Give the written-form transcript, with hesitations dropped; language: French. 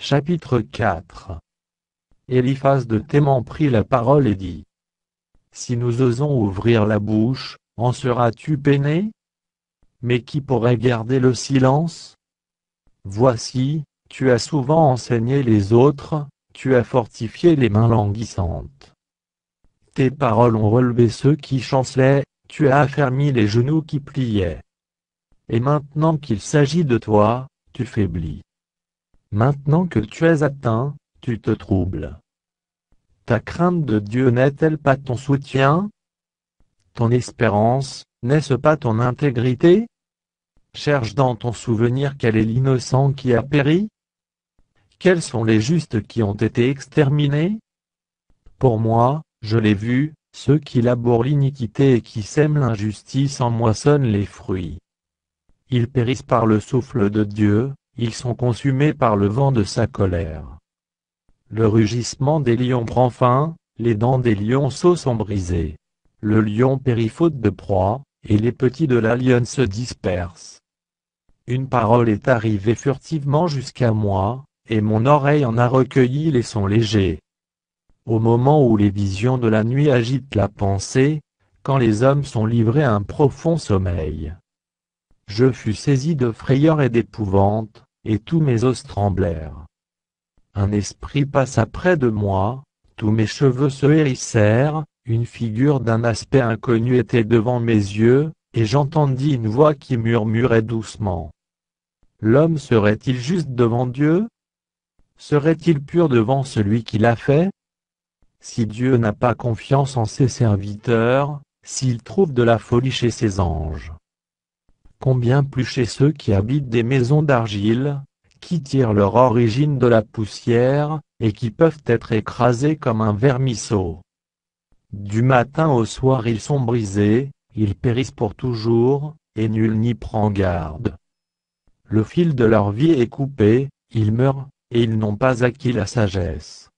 Chapitre 4. Eliphaz de Théman prit la parole et dit: Si nous osons ouvrir la bouche, en seras-tu peiné? Mais qui pourrait garder le silence? Voici, tu as souvent enseigné les autres, tu as fortifié les mains languissantes. Tes paroles ont relevé ceux qui chancelaient, tu as affermi les genoux qui pliaient. Et maintenant qu'il s'agit de toi, tu faiblis. Maintenant que tu es atteint, tu te troubles. Ta crainte de Dieu n'est-elle pas ton soutien? Ton espérance, n'est-ce pas ton intégrité? Cherche dans ton souvenir quel est l'innocent qui a péri? Quels sont les justes qui ont été exterminés? Pour moi, je l'ai vu, ceux qui labourent l'iniquité et qui sèment l'injustice en moissonnent les fruits. Ils périssent par le souffle de Dieu, ils sont consumés par le vent de sa colère. Le rugissement des lions prend fin, les dents des lionceaux sont brisées. Le lion périt faute de proie, et les petits de la lionne se dispersent. Une parole est arrivée furtivement jusqu'à moi, et mon oreille en a recueilli les sons légers. Au moment où les visions de la nuit agitent la pensée, quand les hommes sont livrés à un profond sommeil. Je fus saisi de frayeur et d'épouvante, et tous mes os tremblèrent. Un esprit passa près de moi, tous mes cheveux se hérissèrent, une figure d'un aspect inconnu était devant mes yeux, et j'entendis une voix qui murmurait doucement. L'homme serait-il juste devant Dieu? Serait-il pur devant celui qui l'a fait? Si Dieu n'a pas confiance en ses serviteurs, s'il trouve de la folie chez ses anges, combien plus chez ceux qui habitent des maisons d'argile, qui tirent leur origine de la poussière, et qui peuvent être écrasés comme un vermisseau. Du matin au soir ils sont brisés, ils périssent pour toujours, et nul n'y prend garde. Le fil de leur vie est coupé, ils meurent, et ils n'ont pas acquis la sagesse.